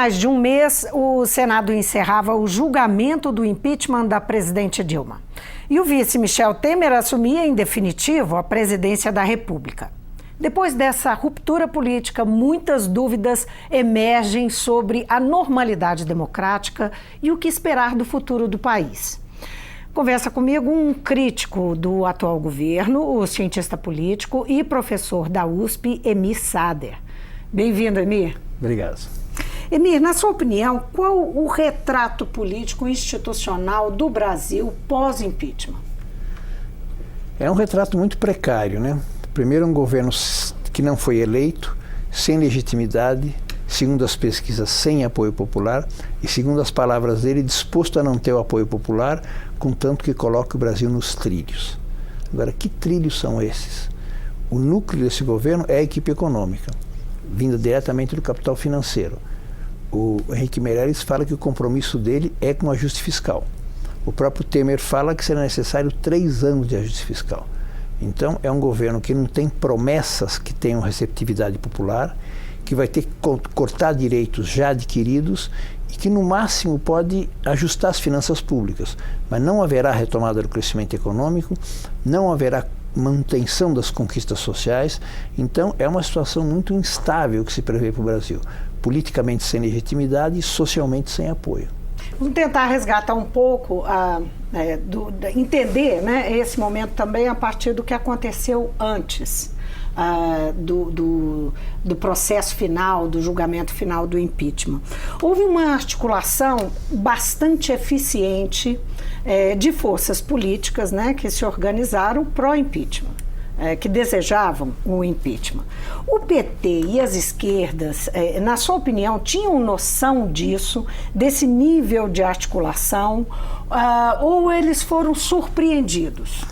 mais de um mês, o Senado encerrava o julgamento do impeachment da presidente Dilma. E o vice Michel Temer assumia em definitivo a presidência da República. Depois dessa ruptura política, muitas dúvidas emergem sobre a normalidade democrática e o que esperar do futuro do país. Conversa comigo um crítico do atual governo, o cientista político e professor da USP, Emir Sader. Bem-vindo, Emir. Obrigado. Emir, na sua opinião, qual o retrato político institucional do Brasil pós-impeachment? É um retrato muito precário, né? Primeiro, um governo que não foi eleito, sem legitimidade, segundo as pesquisas, sem apoio popular, e segundo as palavras dele, disposto a não ter o apoio popular, contanto que coloque o Brasil nos trilhos. Agora, que trilhos são esses? O núcleo desse governo é a equipe econômica, vinda diretamente do capital financeiro. O Henrique Meirelles fala que o compromisso dele é com o ajuste fiscal. O próprio Temer fala que será necessário 3 anos de ajuste fiscal. Então, é um governo que não tem promessas que tenham receptividade popular, que vai ter que cortar direitos já adquiridos e que, no máximo, pode ajustar as finanças públicas. Mas não haverá retomada do crescimento econômico, não haverá manutenção das conquistas sociais. Então, é uma situação muito instável que se prevê para o Brasil. Politicamente sem legitimidade e socialmente sem apoio. Vamos tentar resgatar um pouco, entender, né, esse momento também a partir do que aconteceu antes do processo final, do julgamento final do impeachment. Houve uma articulação bastante eficiente de forças políticas, né, que se organizaram pró-impeachment, que desejavam o impeachment. O PT e as esquerdas, na sua opinião, tinham noção disso, desse nível de articulação, ou eles foram surpreendidos?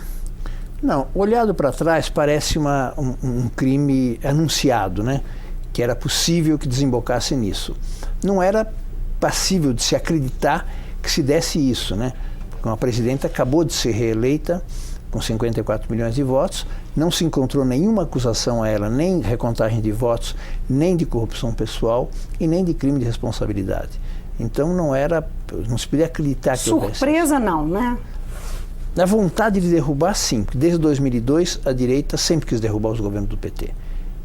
Não, olhado para trás parece um crime anunciado, né? Que era possível que desembocasse nisso. Não era passível de se acreditar que se desse isso, né? A presidenta acabou de ser reeleita com 54 milhões de votos, não se encontrou nenhuma acusação a ela, nem recontagem de votos, nem de corrupção pessoal e nem de crime de responsabilidade. Então não se podia acreditar que houvesse. Surpresa não, né? Na vontade de derrubar, sim, porque desde 2002 a direita sempre quis derrubar os governos do PT.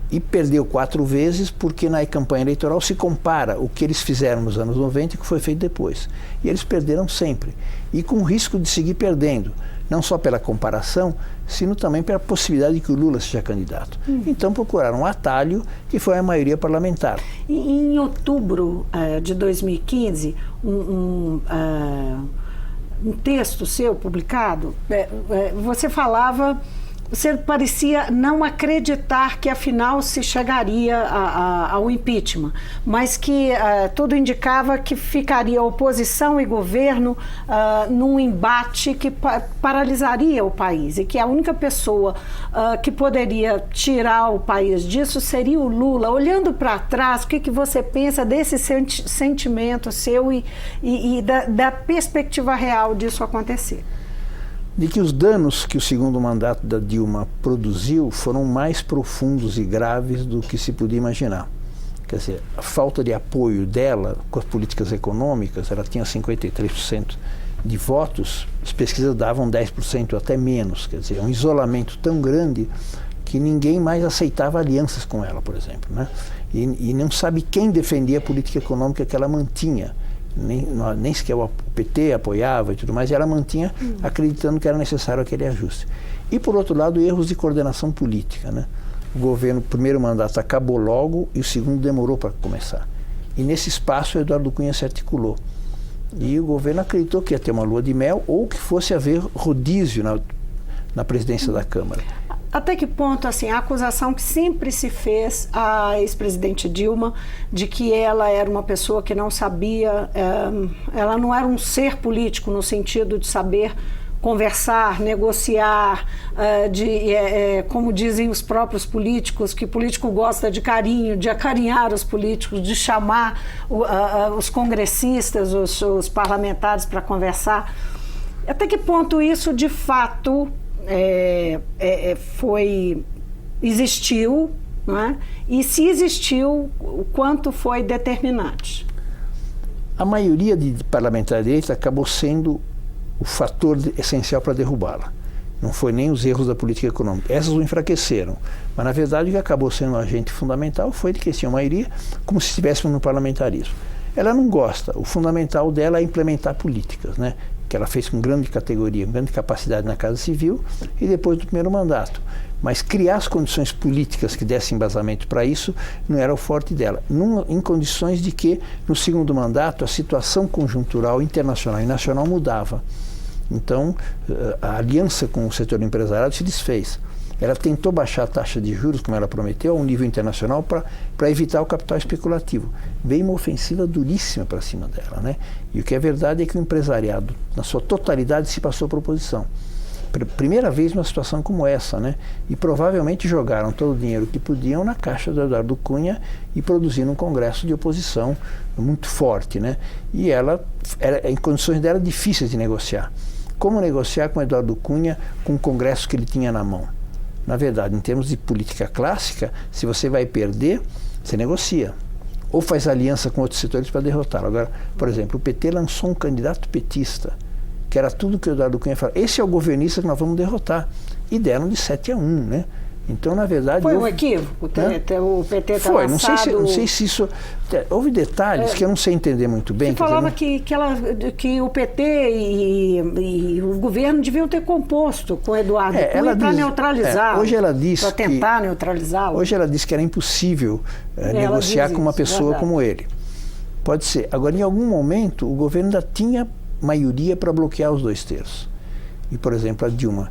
E perdeu 4 vezes porque na campanha eleitoral se compara o que eles fizeram nos anos 90 e o que foi feito depois. E eles perderam sempre. E com o risco de seguir perdendo, não só pela comparação, sino também pela possibilidade de que o Lula seja candidato. Então procuraram um atalho que foi a maioria parlamentar. Em outubro de 2015, um texto seu publicado, você falava, você parecia não acreditar que afinal se chegaria ao impeachment, mas que tudo indicava que ficaria oposição e governo num embate que paralisaria o país e que a única pessoa que poderia tirar o país disso seria o Lula. Olhando para trás, o que você pensa desse sentimento seu e da perspectiva real disso acontecer? De que os danos que o segundo mandato da Dilma produziu foram mais profundos e graves do que se podia imaginar. Quer dizer, a falta de apoio dela com as políticas econômicas, ela tinha 53% de votos, as pesquisas davam 10% até menos. Quer dizer, um isolamento tão grande que ninguém mais aceitava alianças com ela, por exemplo, né? E não sabe quem defendia a política econômica que ela mantinha. Nem sequer o PT apoiava e tudo mais, e ela mantinha acreditando que era necessário aquele ajuste. E, por outro lado, erros de coordenação política, né? O governo, o primeiro mandato acabou logo e o segundo demorou para começar. E nesse espaço o Eduardo Cunha se articulou. E o governo acreditou que ia ter uma lua de mel ou que fosse haver rodízio na presidência da Câmara. Até que ponto, assim, a acusação que sempre se fez à ex-presidente Dilma de que ela era uma pessoa que não sabia, ela não era um ser político no sentido de saber conversar, negociar, como dizem os próprios políticos, que político gosta de carinho, de acarinhar os políticos, de chamar os congressistas, os parlamentares para conversar. Até que ponto isso, de fato, existiu, não é? E se existiu, o quanto foi determinante? A maioria de parlamentares de direita acabou sendo o fator essencial para derrubá-la. Não foi nem os erros da política econômica. Essas o enfraqueceram. Mas, na verdade, o que acabou sendo um agente fundamental foi de que eles tinham maioria, como se estivéssemos no parlamentarismo. Ela não gosta. O fundamental dela é implementar políticas, né? Que ela fez com grande categoria, com grande capacidade na Casa Civil e depois do primeiro mandato. Mas criar as condições políticas que dessem embasamento para isso não era o forte dela. Em condições de que, no segundo mandato, a situação conjuntural internacional e nacional mudava. Então, a aliança com o setor empresarial se desfez. Ela tentou baixar a taxa de juros, como ela prometeu, a um nível internacional para evitar o capital especulativo. Veio uma ofensiva duríssima para cima dela, né? E o que é verdade é que o empresariado, na sua totalidade, se passou para a oposição. Primeira vez numa situação como essa, né? E provavelmente jogaram todo o dinheiro que podiam na caixa do Eduardo Cunha e produziram um congresso de oposição muito forte, né? E ela, em condições dela, difíceis de negociar. Como negociar com Eduardo Cunha com o congresso que ele tinha na mão? Na verdade, em termos de política clássica, se você vai perder, você negocia. Ou faz aliança com outros setores para derrotá-lo. Agora, por exemplo, o PT lançou um candidato petista, que era tudo que o Eduardo Cunha falava. Esse é o governista que nós vamos derrotar. E deram de 7-1, né? Então, na verdade... Foi um equívoco? O PT está foi, lançado... não sei se isso... Houve detalhes que eu não sei entender muito bem. Você falava que o PT e o governo deviam ter composto com o Eduardo Cunha para neutralizá-lo. Hoje ela diz para tentar neutralizá-lo. Hoje ela disse que era impossível negociar com uma pessoa como ele. Pode ser. Agora, em algum momento, o governo ainda tinha maioria para bloquear os 2/3. E, por exemplo, a Dilma...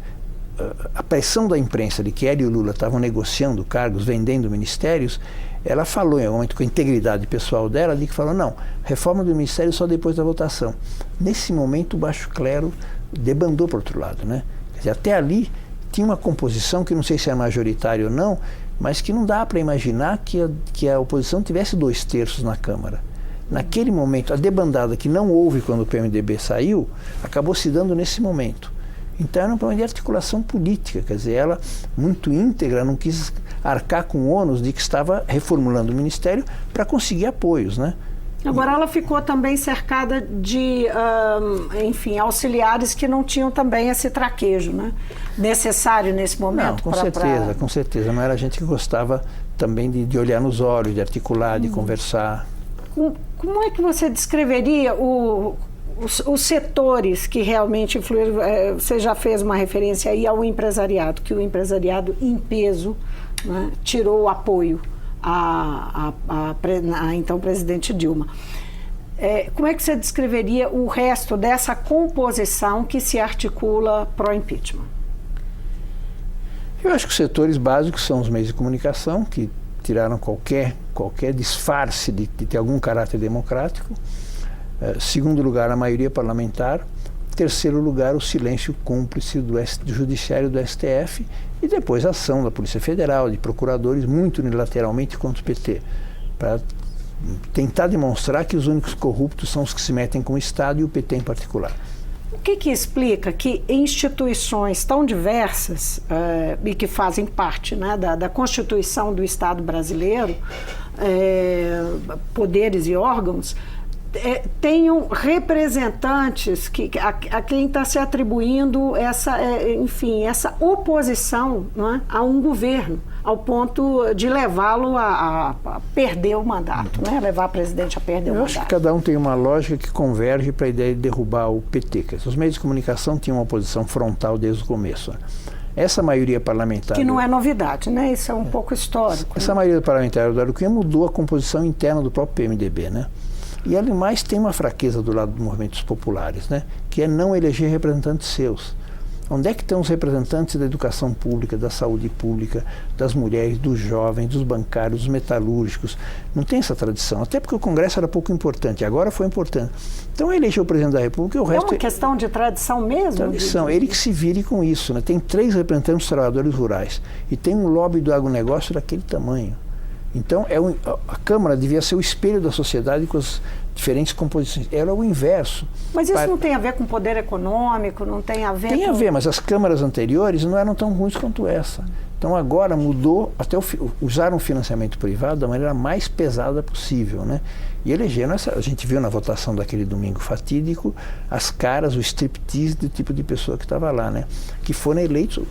A pressão da imprensa de que ela e o Lula estavam negociando cargos, vendendo ministérios, ela falou em algum momento com a integridade pessoal dela, de que falou, não, reforma do ministério só depois da votação. Nesse momento o baixo clero debandou para o outro lado, né? Quer dizer, até ali tinha uma composição que não sei se é majoritária ou não, mas que não dá para imaginar que a oposição tivesse 2/3 na Câmara. Naquele momento, a debandada que não houve quando o PMDB saiu, acabou se dando nesse momento. Então era um problema de articulação política, quer dizer, ela muito íntegra, não quis arcar com o ônus de que estava reformulando o ministério para conseguir apoios, né? Agora ela ficou também cercada de, enfim, auxiliares que não tinham também esse traquejo, né? Necessário nesse momento. Não, com certeza. Não era gente que gostava também de olhar nos olhos, de articular, de conversar. Como é que você descreveria os setores que realmente influíram? Você já fez uma referência aí ao empresariado, que o empresariado em peso, né, tirou o apoio à então presidente Dilma. Como é que você descreveria o resto dessa composição que se articula pró-impeachment? Eu acho que os setores básicos são os meios de comunicação, que tiraram qualquer disfarce de ter algum caráter democrático. Segundo lugar, a maioria parlamentar. Terceiro lugar, o silêncio cúmplice do Judiciário, do STF, e depois a ação da Polícia Federal, de procuradores, muito unilateralmente contra o PT, para tentar demonstrar que os únicos corruptos são os que se metem com o Estado e o PT em particular. O que explica que instituições tão diversas e que fazem parte, né, da Constituição do Estado brasileiro, poderes e órgãos, tenham representantes a quem está se atribuindo essa oposição, né, a um governo, ao ponto de levá-lo a perder o mandato, né, levar o presidente a perder o mandato? Eu acho que cada um tem uma lógica que converge para a ideia de derrubar o PT. Os meios de comunicação tinham uma oposição frontal desde o começo. Essa maioria parlamentar... Que não é novidade, né? Isso é um pouco histórico. Essa maioria parlamentar do Eduardo Cunha mudou a composição interna do próprio PMDB, né? E, além tem uma fraqueza do lado dos movimentos populares, né? Que é não eleger representantes seus. Onde é que estão os representantes da educação pública, da saúde pública, das mulheres, dos jovens, dos bancários, dos metalúrgicos? Não tem essa tradição, até porque o Congresso era pouco importante, agora foi importante. Então elegeu o presidente da República e o resto... É uma questão de tradição mesmo? Tradição, ele que se vire com isso, né? Tem 3 representantes dos trabalhadores rurais e tem um lobby do agronegócio daquele tamanho. Então, a Câmara devia ser o espelho da sociedade com as diferentes composições. Era o inverso. Mas isso não tem a ver com poder econômico, não tem a ver Tem a ver, mas as câmaras anteriores não eram tão ruins quanto essa. Então agora mudou, até usaram o financiamento privado da maneira mais pesada possível, né? E elegeram, a gente viu na votação daquele domingo fatídico, as caras, o striptease do tipo de pessoa que estava lá, né? Que foram eleitos,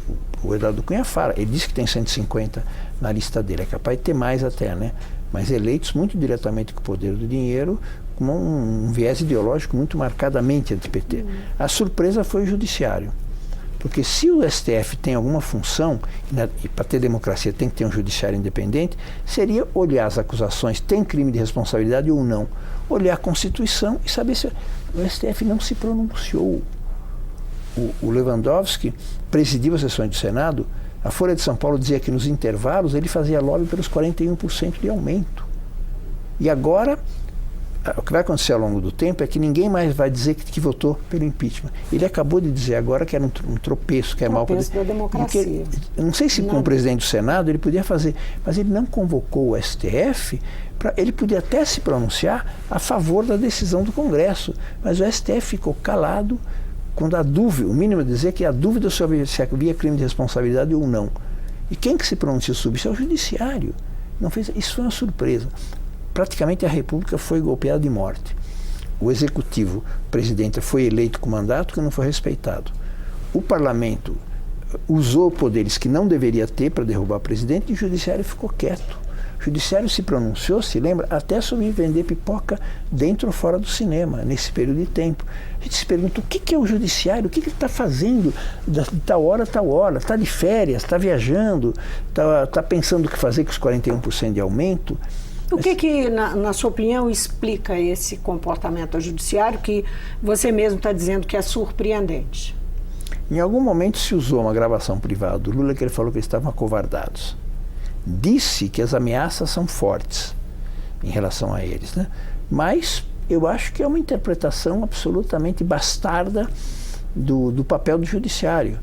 o Eduardo Cunha fala, ele disse que tem 150 na lista dele, é capaz de ter mais até, né? Mas eleitos muito diretamente com o poder do dinheiro, com um viés ideológico muito marcadamente anti-PT. A surpresa foi o judiciário. Porque se o STF tem alguma função, e para ter democracia tem que ter um judiciário independente, seria olhar as acusações, tem crime de responsabilidade ou não. Olhar a Constituição e saber se o STF não se pronunciou. O Lewandowski presidiu as sessões do Senado, a Folha de São Paulo dizia que nos intervalos ele fazia lobby pelos 41% de aumento. E agora, o que vai acontecer ao longo do tempo é que ninguém mais vai dizer que votou pelo impeachment. Ele acabou de dizer agora que era um tropeço, que é mal da democracia. Não sei se como presidente do Senado ele podia fazer, mas ele não convocou o STF, ele podia até se pronunciar a favor da decisão do Congresso, mas o STF ficou calado quando a dúvida, o mínimo é dizer que a dúvida sobre se havia crime de responsabilidade ou não. E quem que se pronunciou sobre isso é o Judiciário. Não fez, isso foi uma surpresa. Praticamente a República foi golpeada de morte. O Executivo, o presidente, foi eleito com mandato que não foi respeitado. O Parlamento usou poderes que não deveria ter para derrubar o presidente e o Judiciário ficou quieto. O Judiciário se pronunciou, se lembra, até sobre vender pipoca dentro ou fora do cinema, nesse período de tempo. A gente se pergunta, o que é o Judiciário? O que ele está fazendo de tal hora a tal hora? Está de férias? Está viajando? Está pensando o que fazer com os 41% de aumento? O que na sua opinião, explica esse comportamento do judiciário que você mesmo está dizendo que é surpreendente? Em algum momento se usou uma gravação privada do Lula que ele falou que eles estavam acovardados. Disse que as ameaças são fortes em relação a eles, né? Mas eu acho que é uma interpretação absolutamente bastarda do papel do judiciário.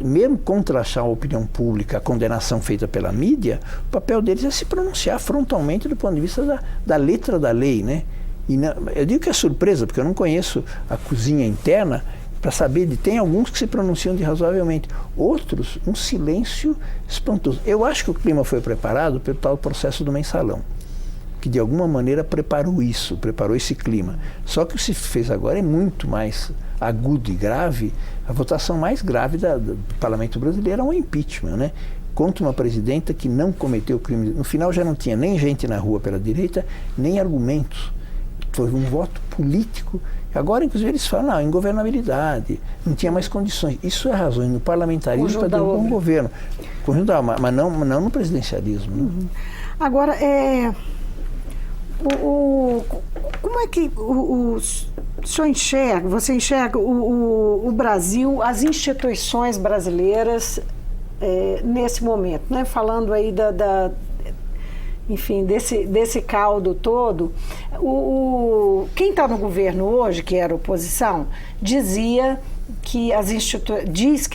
Mesmo contra achar a opinião pública, a condenação feita pela mídia, o papel deles é se pronunciar frontalmente do ponto de vista da letra da lei, né? E eu digo que é surpresa, porque eu não conheço a cozinha interna para saber tem alguns que se pronunciam de razoavelmente, outros um silêncio espantoso. Eu acho que o clima foi preparado pelo tal processo do mensalão, que de alguma maneira preparou esse clima. Só que o que se fez agora é muito mais agudo e grave. A votação mais grave do Parlamento brasileiro é um impeachment, né? Contra uma presidenta que não cometeu crime. No final já não tinha nem gente na rua pela direita, nem argumentos. Foi um voto político. Agora, inclusive, eles falam, ingovernabilidade, não tinha mais condições. Isso é razões no parlamentarismo para derrubar um governo. Mas não no presidencialismo. Né? Uhum. Agora, como é que você enxerga o Brasil, as instituições brasileiras nesse momento, né? Falando aí enfim, desse caldo todo, quem está no governo hoje, que era oposição, diz que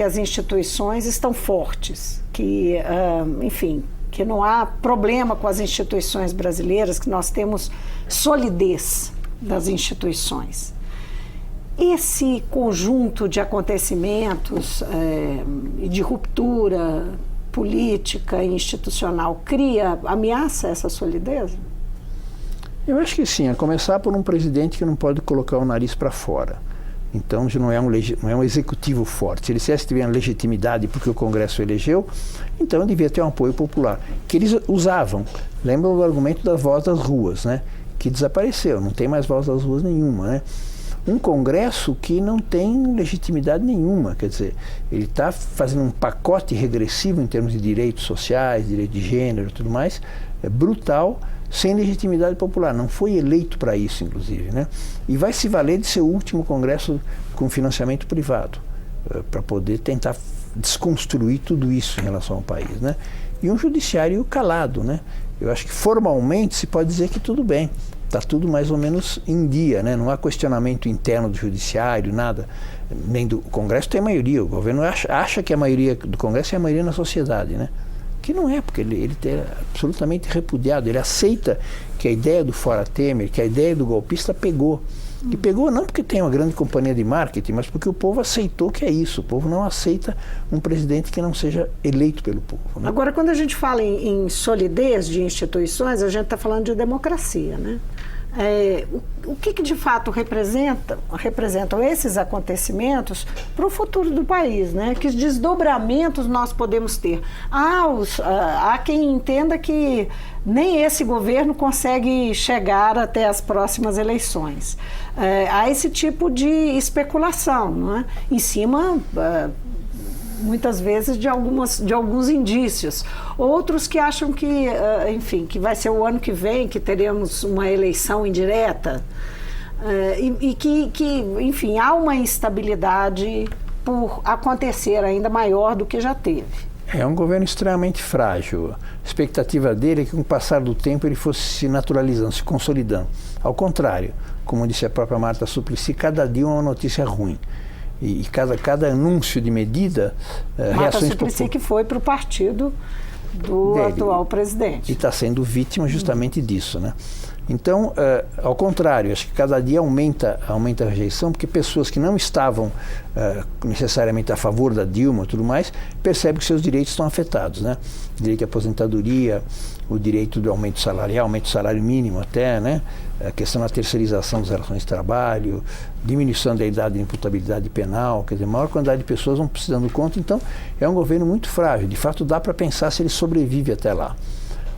as instituições estão fortes, que, enfim, que não há problema com as instituições brasileiras, que nós temos solidez das instituições. Esse conjunto de acontecimentos e de ruptura política e institucional ameaça essa solidez? Eu acho que sim, a começar por um presidente que não pode colocar o nariz para fora. Então já não é um executivo forte. Se ele dissesse que tiver legitimidade porque o Congresso elegeu, então devia ter um apoio popular, que eles usavam. Lembra o argumento da voz das ruas, né? Que desapareceu, não tem mais voz das ruas nenhuma, né? Um Congresso que não tem legitimidade nenhuma, quer dizer, ele está fazendo um pacote regressivo em termos de direitos sociais, direito de gênero e tudo mais, brutal, sem legitimidade popular. Não foi eleito para isso, inclusive, né? E vai se valer de seu último Congresso com financiamento privado, para poder tentar desconstruir tudo isso em relação ao país, né? E um judiciário calado, né? Eu acho que formalmente se pode dizer que tudo bem. Está tudo mais ou menos em dia, né? Não há questionamento interno do judiciário, nada. Nem do Congresso tem maioria. O governo acha que a maioria do Congresso é a maioria na sociedade, né? que não é, porque ele é absolutamente repudiado. Ele aceita que a ideia do fora Temer, que a ideia do golpista pegou. E pegou não porque tem uma grande companhia de marketing, mas porque o povo aceitou que é isso. O povo não aceita um presidente que não seja eleito pelo povo, né? Agora, quando a gente fala em solidez de instituições, a gente está falando de democracia, né? O que de fato representam esses acontecimentos para o futuro do país, né? Que desdobramentos nós podemos ter? Há quem entenda que nem esse governo consegue chegar até as próximas eleições. Há esse tipo de especulação, não é? Em cima, muitas vezes, de alguns indícios. Outros que acham que, enfim, que vai ser o ano que vem, que teremos uma eleição indireta, e que, enfim, há uma instabilidade por acontecer ainda maior do que já teve. É um governo extremamente frágil. A expectativa dele é que, com o passar do tempo, ele fosse se naturalizando, se consolidando. Ao contrário, como disse a própria Marta Suplicy, cada dia uma notícia ruim. E cada anúncio de medida, reações populares. Que foi para o partido do atual presidente. E está sendo vítima justamente disso, né? Então, ao contrário, acho que cada dia aumenta a rejeição, porque pessoas que não estavam necessariamente a favor da Dilma e tudo mais, percebem que seus direitos estão afetados, né? O direito à aposentadoria, o direito do aumento salarial, aumento do salário mínimo até, né? A questão da terceirização das relações de trabalho, diminuição da idade de imputabilidade penal, quer dizer, maior quantidade de pessoas vão se dando conta. Então, é um governo muito frágil. De fato, dá para pensar se ele sobrevive até lá.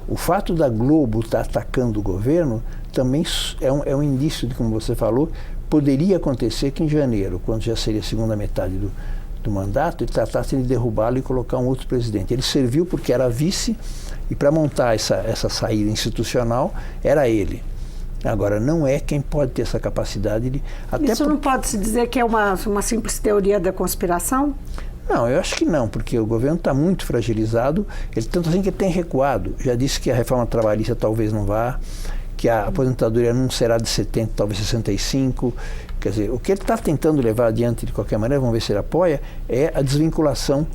O fato da Globo estar atacando o governo também é um indício de, como você falou, poderia acontecer que em janeiro, quando já seria a segunda metade do mandato, ele tratasse de derrubá-lo e colocar um outro presidente. Ele serviu porque era vice e para montar essa saída institucional era ele. Agora, não é quem pode ter essa capacidade de... Isso não pode se dizer que é uma simples teoria da conspiração? Não, eu acho que não, porque o governo está muito fragilizado, tanto assim que ele tem recuado. Já disse que a reforma trabalhista talvez não vá, que a aposentadoria não será de 70, talvez 65. Quer dizer, o que ele está tentando levar adiante de qualquer maneira, vamos ver se ele apoia, é a desvinculação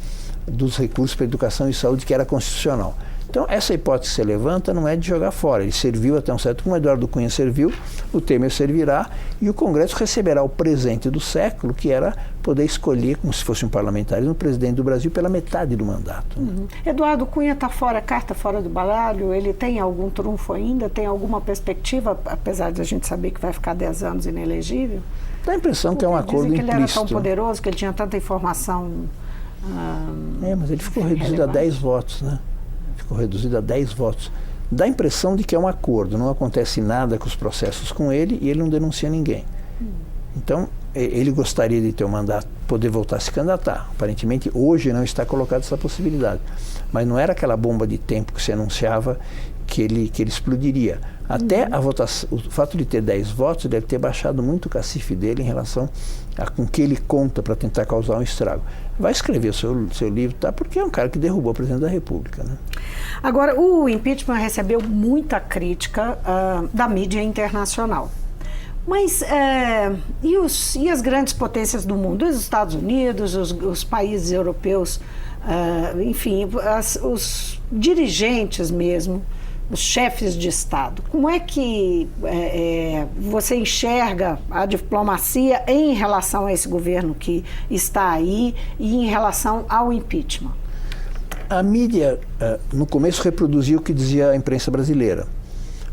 dos recursos para educação e saúde, que era constitucional. Então, essa hipótese que você levanta não é de jogar fora. Ele serviu até um certo ponto, como o Eduardo Cunha serviu, o Temer servirá, e o Congresso receberá o presente do século, que era poder escolher, como se fosse um parlamentarismo, o presidente do Brasil pela metade do mandato. Uhum. Eduardo Cunha está fora, carta fora do baralho? Ele tem algum trunfo ainda? Tem alguma perspectiva, apesar de a gente saber que vai ficar 10 anos inelegível? Dá a impressão que é um acordo implícito. Dizem que ele era tão poderoso, que ele tinha tanta informação... mas ele ficou reduzido a 10 votos, né? Ficou reduzido a 10 votos. Dá a impressão de que é um acordo, não acontece nada com os processos com ele e ele não denuncia ninguém. Então, ele gostaria de ter um mandato, poder voltar a se candidatar. Aparentemente, hoje não está colocada essa possibilidade. Mas não era aquela bomba de tempo que se anunciava que ele explodiria. Até a votação, o fato de ter 10 votos deve ter baixado muito o cacife dele em relação a com que ele conta para tentar causar um estrago. Vai escrever o seu livro, tá? Porque é um cara que derrubou o presidente da República, né? Agora, o impeachment recebeu muita crítica da mídia internacional. Mas e as grandes potências do mundo? Os Estados Unidos, os países europeus, enfim, os dirigentes mesmo, os chefes de Estado. Como é que você enxerga a diplomacia em relação a esse governo que está aí e em relação ao impeachment? A mídia, no começo, reproduzia o que dizia a imprensa brasileira.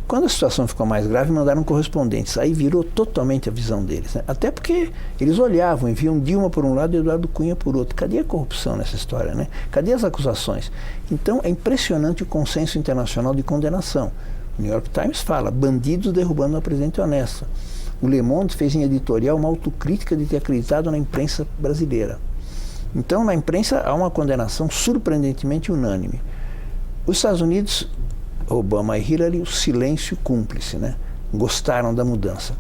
Quando a situação ficou mais grave, mandaram correspondentes. Aí virou totalmente a visão deles, né? Até porque eles olhavam e viam Dilma por um lado e Eduardo Cunha por outro. Cadê a corrupção nessa história, né? Cadê as acusações? Então, é impressionante o consenso internacional de condenação. O New York Times fala, bandidos derrubando uma presidente honesta. O Le Monde fez em editorial uma autocrítica de ter acreditado na imprensa brasileira. Então, na imprensa há uma condenação surpreendentemente unânime. Os Estados Unidos... Obama e Hillary, o silêncio cúmplice, né? Gostaram da mudança.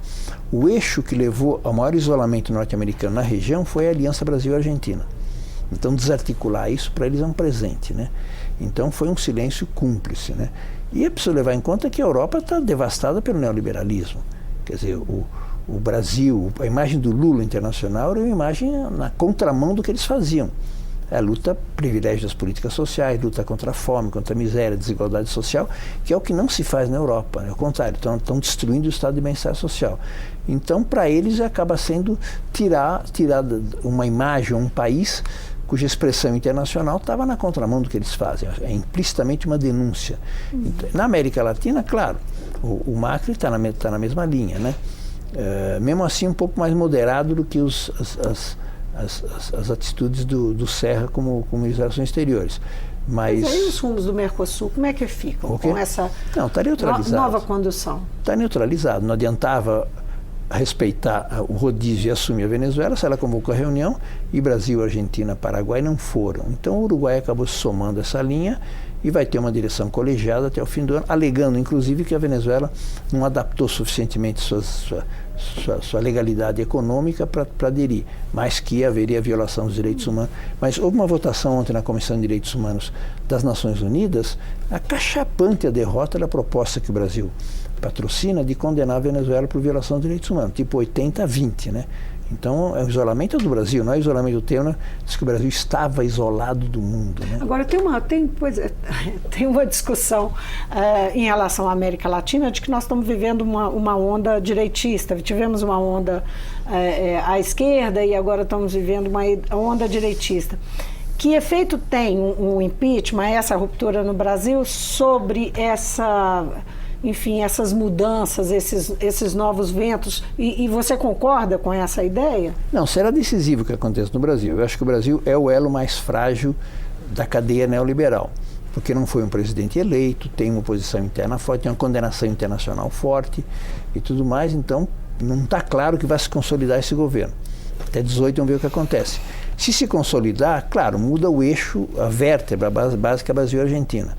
O eixo que levou ao maior isolamento norte-americano na região foi a Aliança Brasil-Argentina. Então, desarticular isso para eles é um presente, né? Então, foi um silêncio cúmplice, né? E é preciso levar em conta que a Europa está devastada pelo neoliberalismo. Quer dizer, o Brasil, a imagem do Lula internacional era uma imagem na contramão do que eles faziam. É a luta, privilégio das políticas sociais, luta contra a fome, contra a miséria, a desigualdade social, que é o que não se faz na Europa, né? Ao contrário, estão destruindo o estado de bem-estar social. Então, para eles, acaba sendo tirar uma imagem, um país cuja expressão internacional estava na contramão do que eles fazem. É implicitamente uma denúncia. Então, na América Latina, claro, o Macri está na mesma linha, né? Mesmo assim, um pouco mais moderado do que as atitudes do Serra como ministro das Relações Exteriores. Mas aí os rumos do Mercosul, como é que ficam com essa tá neutralizado. Nova condução? Está neutralizado. Não adiantava respeitar o rodízio e assumir a Venezuela se ela convocou a reunião e Brasil, Argentina, Paraguai não foram. Então o Uruguai acabou se somando essa linha e vai ter uma direção colegiada até o fim do ano, alegando inclusive que a Venezuela não adaptou suficientemente sua legalidade econômica para aderir, mas que haveria violação dos direitos humanos. Mas houve uma votação ontem na Comissão de Direitos Humanos das Nações Unidas, acachapante a derrota da proposta que o Brasil patrocina de condenar a Venezuela por violação de direitos humanos, tipo 80-20, né? Então, o isolamento é do Brasil, não é o isolamento do Temer, diz que o Brasil estava isolado do mundo, né? Agora, tem uma discussão em relação à América Latina de que nós estamos vivendo uma onda direitista. Tivemos uma onda à esquerda e agora estamos vivendo uma onda direitista. Que efeito tem o impeachment, essa ruptura no Brasil, sobre essas mudanças, esses novos ventos, e você concorda com essa ideia? Não, será decisivo o que acontece no Brasil. Eu acho que o Brasil é o elo mais frágil da cadeia neoliberal, porque não foi um presidente eleito, tem uma oposição interna forte, tem uma condenação internacional forte e tudo mais, então não está claro que vai se consolidar esse governo. Até 18 vamos ver o que acontece. Se consolidar, claro, muda o eixo, a vértebra básica Brasil e Argentina.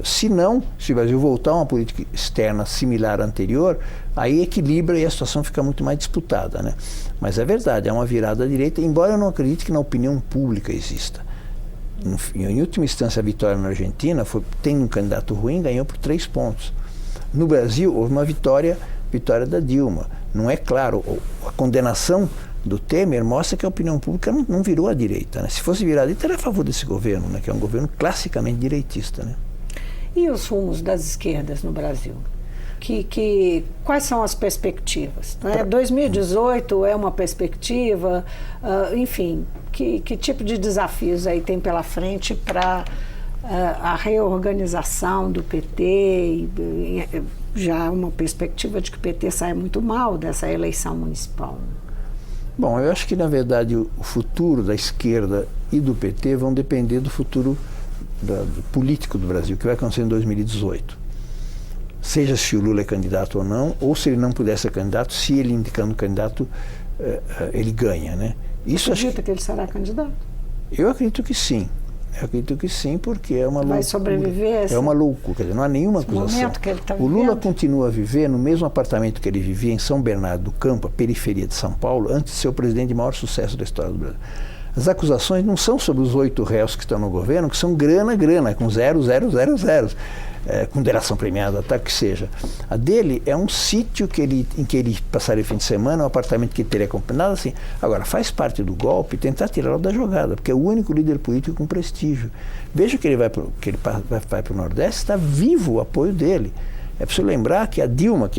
Se não, se o Brasil voltar a uma política externa similar à anterior, aí equilibra e a situação fica muito mais disputada, né? Mas é verdade, é uma virada à direita, embora eu não acredite que na opinião pública exista. Em última instância, a vitória na Argentina tem um candidato ruim, ganhou por 3 pontos. No Brasil, houve uma vitória da Dilma. Não é claro, a condenação do Temer mostra que a opinião pública não virou à direita, né? Se fosse virar à direita, era a favor desse governo, né? Que é um governo classicamente direitista, né? E os rumos das esquerdas no Brasil? Quais são as perspectivas? Né? 2018 é uma perspectiva, enfim, que tipo de desafios aí tem pela frente para a reorganização do PT? Já há uma perspectiva de que o PT saia muito mal dessa eleição municipal. Bom, eu acho que, na verdade, o futuro da esquerda e do PT vão depender do futuro do político do Brasil, que vai acontecer em 2018. Seja se o Lula é candidato ou não, ou se ele não puder ser candidato, se ele indicando candidato, ele ganha, né? Você acredita que ele será candidato? Eu acredito que sim. Porque é uma loucura. Vai sobreviver? É uma loucura, quer dizer, não há nenhuma acusação. Que ele tá o Lula continua a viver no mesmo apartamento que ele vivia em São Bernardo do Campo, a periferia de São Paulo, antes de ser o presidente de maior sucesso da história do Brasil. As acusações não são sobre os 8 réus que estão no governo, que são grana, com 0, com delação premiada, tá, que seja. A dele é um sítio em que ele passaria o fim de semana, um apartamento que ele teria comprado, assim. Agora, faz parte do golpe tentar tirá-lo da jogada, porque é o único líder político com prestígio. Veja que ele vai para o Nordeste, está vivo o apoio dele. É preciso lembrar que a Dilma,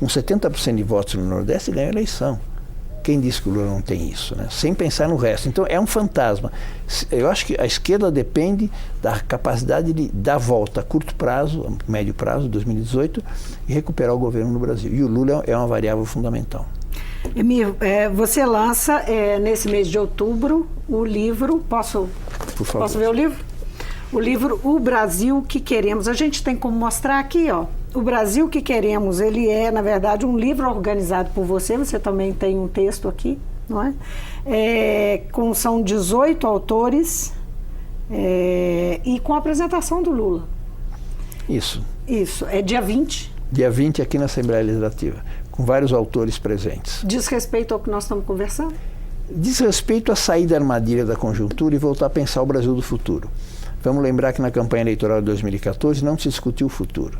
com 70% de votos no Nordeste, ganhou a eleição. Quem disse que o Lula não tem isso, né? Sem pensar no resto. Então, é um fantasma. Eu acho que a esquerda depende da capacidade de dar volta a curto prazo, a médio prazo, 2018, e recuperar o governo no Brasil. E o Lula é uma variável fundamental. Emir, você lança nesse mês de outubro o livro, posso ver o livro? O livro O Brasil que Queremos. A gente tem como mostrar aqui, ó. O Brasil que Queremos, ele é, na verdade, um livro organizado por você também tem um texto aqui, não é? São 18 autores e com a apresentação do Lula. Isso. É dia 20? Dia 20 aqui na Assembleia Legislativa, com vários autores presentes. Diz respeito ao que nós estamos conversando? Diz respeito a sair da armadilha da conjuntura e voltar a pensar o Brasil do futuro. Vamos lembrar que na campanha eleitoral de 2014 não se discutiu o futuro.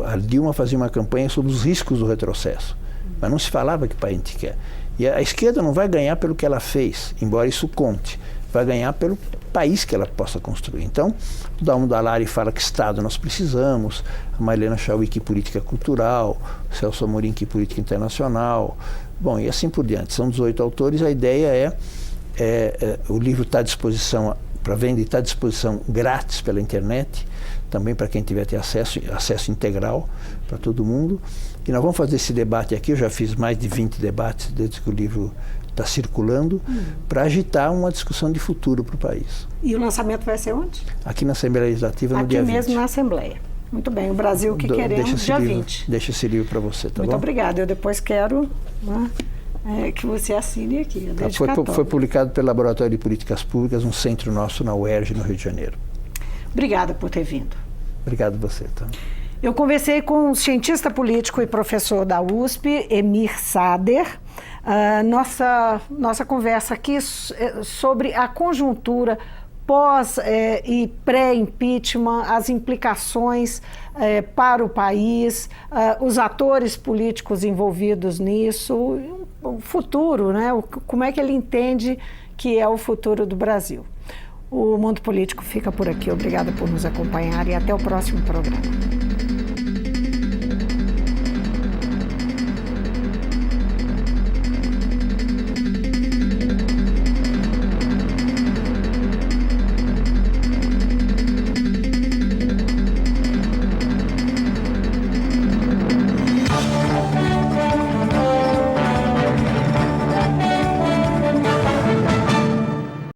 A Dilma fazia uma campanha sobre os riscos do retrocesso, mas não se falava que país a gente quer. E a esquerda não vai ganhar pelo que ela fez, embora isso conte. vai ganhar pelo país que ela possa construir. Então, o Dalmo Dallari fala que Estado nós precisamos, a Marilena Chauí que política cultural, o Celso Amorim que política internacional, bom, e assim por diante. São 18 autores, a ideia o livro está à disposição para venda e está à disposição grátis pela internet, também para quem tiver ter acesso integral para todo mundo. E nós vamos fazer esse debate aqui, eu já fiz mais de 20 debates desde que o livro está circulando, para agitar uma discussão de futuro para o país. E o lançamento vai ser onde? Aqui na Assembleia Legislativa, no dia 20. Aqui mesmo na Assembleia. Muito bem, o Brasil que queremos, dia 20. Deixa esse livro para você, tá bom? Muito obrigada, eu depois quero que você assine aqui. Foi publicado pelo Laboratório de Políticas Públicas, um centro nosso na UERJ, no Rio de Janeiro. Obrigada por ter vindo. Obrigado a você, tá? Eu conversei com o cientista político e professor da USP, Emir Sader. Nossa conversa aqui sobre a conjuntura pós e pré-impeachment, as implicações para o país, os atores políticos envolvidos nisso, o futuro, né? Como é que ele entende que é o futuro do Brasil. O Mundo Político fica por aqui. Obrigada por nos acompanhar e até o próximo programa.